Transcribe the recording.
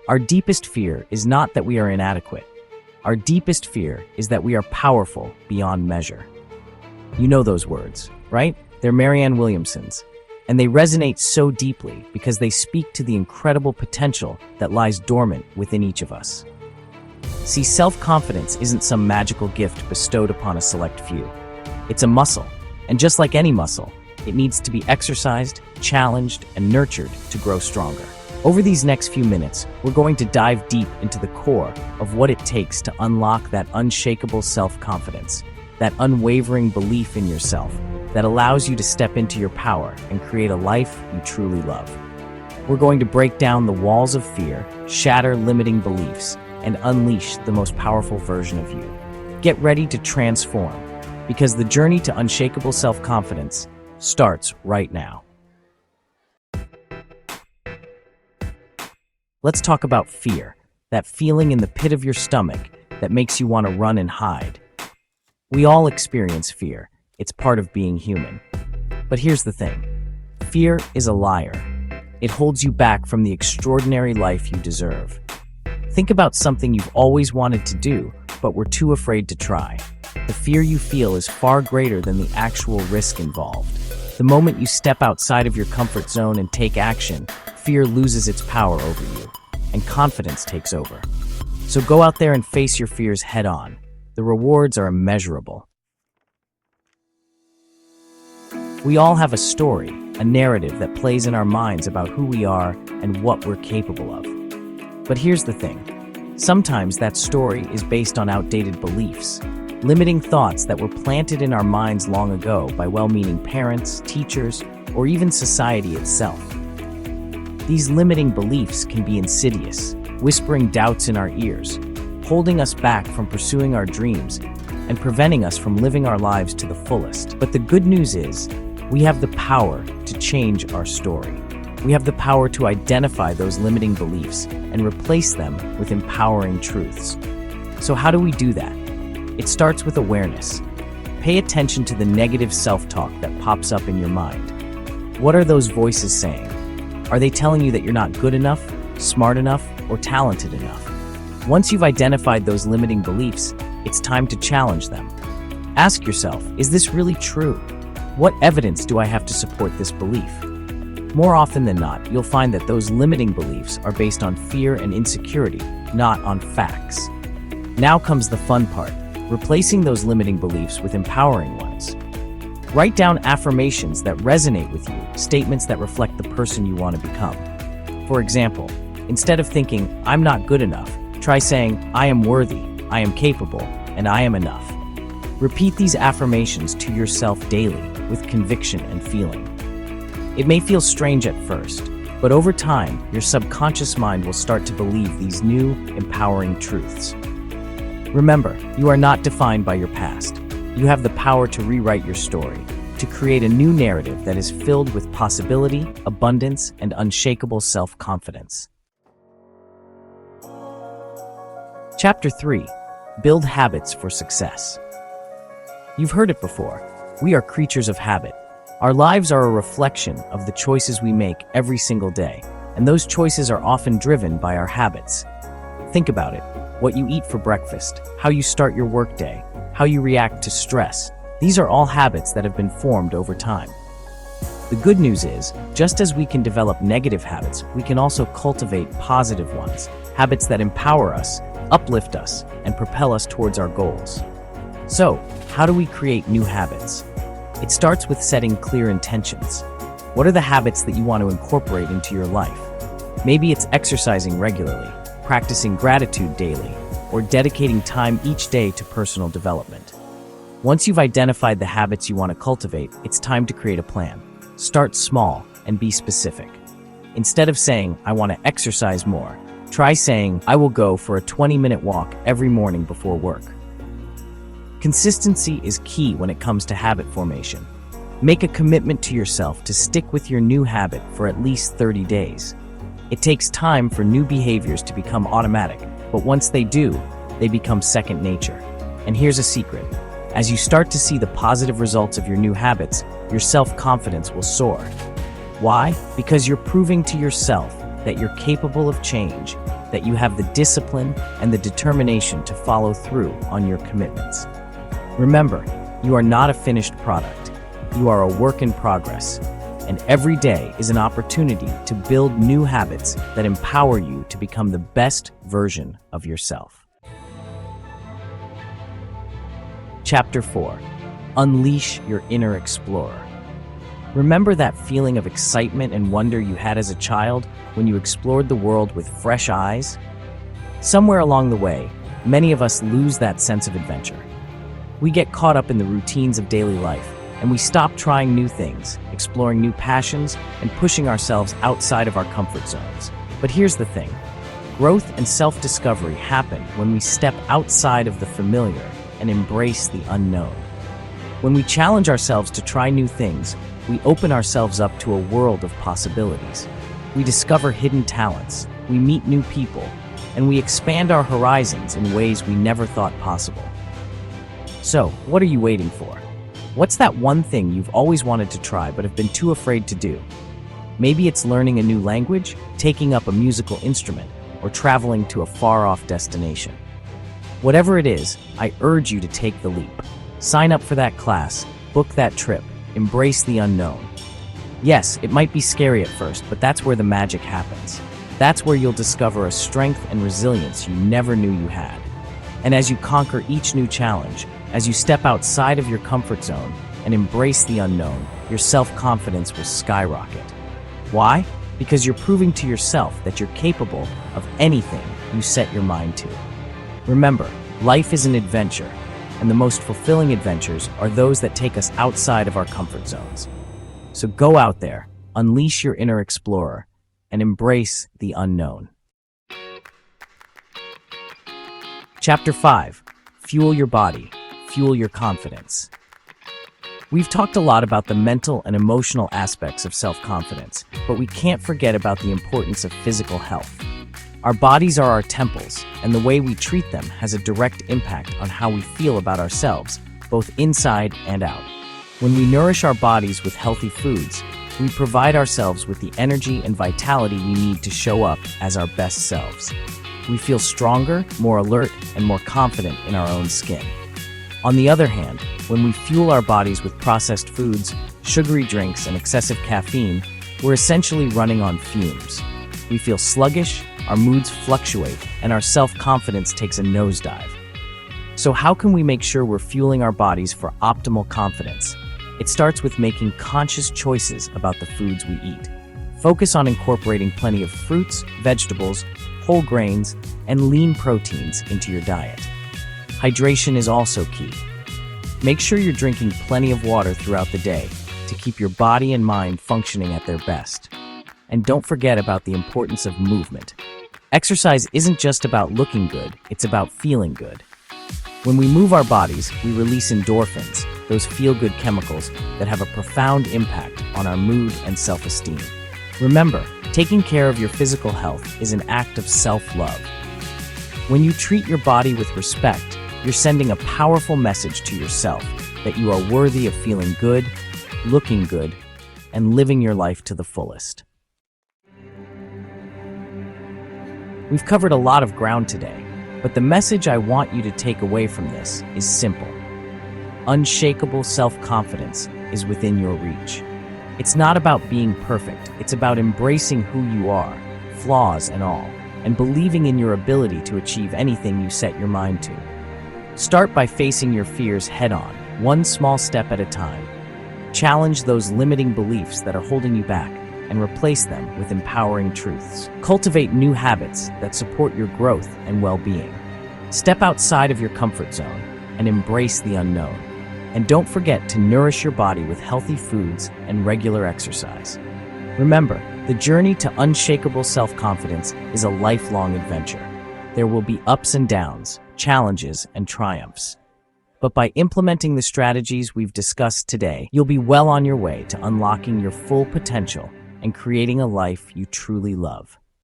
Our deepest fear is not that we are inadequate. Our deepest fear is that we are powerful beyond measure. You know those words, right? They're Marianne Williamson's. And they resonate so deeply because they speak to the incredible potential that lies dormant within each of us. See, self-confidence isn't some magical gift bestowed upon a select few. It's a muscle, and just like any muscle, it needs to be exercised, challenged, and nurtured to grow stronger. Over these next few minutes, we're going to dive deep into the core of what it takes to unlock that unshakable self-confidence, that unwavering belief in yourself that allows you to step into your power and create a life you truly love. We're going to break down the walls of fear, shatter limiting beliefs, and unleash the most powerful version of you. Get ready to transform, because the journey to unshakable self-confidence starts right now. Let's talk about fear, that feeling in the pit of your stomach that makes you want to run and hide. We all experience fear. It's part of being human. But here's the thing. Fear is a liar. It holds you back from the extraordinary life you deserve. Think about something you've always wanted to do, but were too afraid to try. The fear you feel is far greater than the actual risk involved. The moment you step outside of your comfort zone and take action, fear loses its power over you, and confidence takes over. So go out there and face your fears head on. The rewards are immeasurable. We all have a story, a narrative that plays in our minds about who we are and what we're capable of. But here's the thing. Sometimes that story is based on outdated beliefs, limiting thoughts that were planted in our minds long ago by well-meaning parents, teachers, or even society itself. These limiting beliefs can be insidious, whispering doubts in our ears, holding us back from pursuing our dreams, and preventing us from living our lives to the fullest. But the good news is, we have the power to change our story. We have the power to identify those limiting beliefs and replace them with empowering truths. So how do we do that? It starts with awareness. Pay attention to the negative self-talk that pops up in your mind. What are those voices saying? Are they telling you that you're not good enough, smart enough, or talented enough? Once you've identified those limiting beliefs, it's time to challenge them. Ask yourself, is this really true? What evidence do I have to support this belief? More often than not, you'll find that those limiting beliefs are based on fear and insecurity, not on facts. Now comes the fun part, replacing those limiting beliefs with empowering ones. Write down affirmations that resonate with you, statements that reflect the person you want to become. For example, instead of thinking, "I'm not good enough," try saying, "I am worthy, I am capable, and I am enough." Repeat these affirmations to yourself daily with conviction and feeling. It may feel strange at first, but over time, your subconscious mind will start to believe these new, empowering truths. Remember, you are not defined by your past. You have the power to rewrite your story, to create a new narrative that is filled with possibility, abundance, and unshakable self-confidence. Chapter 3. Build habits for success. You've heard it before. We are creatures of habit. Our lives are a reflection of the choices we make every single day, and those choices are often driven by our habits. Think about it. What you eat for breakfast, how you start your workday, how you react to stress. These are all habits that have been formed over time. The good news is, just as we can develop negative habits, we can also cultivate positive ones, habits that empower us, uplift us, and propel us towards our goals. So, how do we create new habits? It starts with setting clear intentions. What are the habits that you want to incorporate into your life? Maybe it's exercising regularly, practicing gratitude daily, or dedicating time each day to personal development. Once you've identified the habits you want to cultivate, it's time to create a plan. Start small and be specific. Instead of saying, "I want to exercise more," try saying, "I will go for a 20-minute walk every morning before work." Consistency is key when it comes to habit formation. Make a commitment to yourself to stick with your new habit for at least 30 days. It takes time for new behaviors to become automatic, but once they do, they become second nature. And here's a secret. As you start to see the positive results of your new habits, your self-confidence will soar. Why? Because you're proving to yourself that you're capable of change, that you have the discipline and the determination to follow through on your commitments. Remember, you are not a finished product. You are a work in progress, and every day is an opportunity to build new habits that empower you to become the best version of yourself. Chapter 4. Unleash your inner explorer. Remember that feeling of excitement and wonder you had as a child when you explored the world with fresh eyes? Somewhere along the way, many of us lose that sense of adventure. We get caught up in the routines of daily life, and we stop trying new things, exploring new passions, and pushing ourselves outside of our comfort zones. But here's the thing. Growth and self-discovery happen when we step outside of the familiar and embrace the unknown. When we challenge ourselves to try new things, we open ourselves up to a world of possibilities. We discover hidden talents, we meet new people, and we expand our horizons in ways we never thought possible. So, what are you waiting for? What's that one thing you've always wanted to try but have been too afraid to do? Maybe it's learning a new language, taking up a musical instrument, or traveling to a far-off destination. Whatever it is, I urge you to take the leap. Sign up for that class, book that trip, embrace the unknown. Yes, it might be scary at first, but that's where the magic happens. That's where you'll discover a strength and resilience you never knew you had. And as you conquer each new challenge, as you step outside of your comfort zone and embrace the unknown, your self-confidence will skyrocket. Why? Because you're proving to yourself that you're capable of anything you set your mind to. Remember, life is an adventure, and the most fulfilling adventures are those that take us outside of our comfort zones. So go out there, unleash your inner explorer, and embrace the unknown. Chapter 5. Fuel your body, fuel your confidence. We've talked a lot about the mental and emotional aspects of self-confidence, but we can't forget about the importance of physical health. Our bodies are our temples, and the way we treat them has a direct impact on how we feel about ourselves, both inside and out. When we nourish our bodies with healthy foods, we provide ourselves with the energy and vitality we need to show up as our best selves. We feel stronger, more alert, and more confident in our own skin. On the other hand, when we fuel our bodies with processed foods, sugary drinks, and excessive caffeine, we're essentially running on fumes. We feel sluggish, our moods fluctuate, and our self-confidence takes a nosedive. So how can we make sure we're fueling our bodies for optimal confidence? It starts with making conscious choices about the foods we eat. Focus on incorporating plenty of fruits, vegetables, whole grains, and lean proteins into your diet. Hydration is also key. Make sure you're drinking plenty of water throughout the day to keep your body and mind functioning at their best. And don't forget about the importance of movement. Exercise isn't just about looking good, it's about feeling good. When we move our bodies, we release endorphins, those feel-good chemicals that have a profound impact on our mood and self-esteem. Remember, taking care of your physical health is an act of self-love. When you treat your body with respect, you're sending a powerful message to yourself that you are worthy of feeling good, looking good, and living your life to the fullest. We've covered a lot of ground today, but the message I want you to take away from this is simple. Unshakable self-confidence is within your reach. It's not about being perfect, it's about embracing who you are, flaws and all, and believing in your ability to achieve anything you set your mind to. Start by facing your fears head-on, one small step at a time. Challenge those limiting beliefs that are holding you back, and replace them with empowering truths. Cultivate new habits that support your growth and well-being. Step outside of your comfort zone and embrace the unknown. And don't forget to nourish your body with healthy foods and regular exercise. Remember, the journey to unshakable self-confidence is a lifelong adventure. There will be ups and downs, challenges and triumphs. But by implementing the strategies we've discussed today, you'll be well on your way to unlocking your full potential and creating a life you truly love.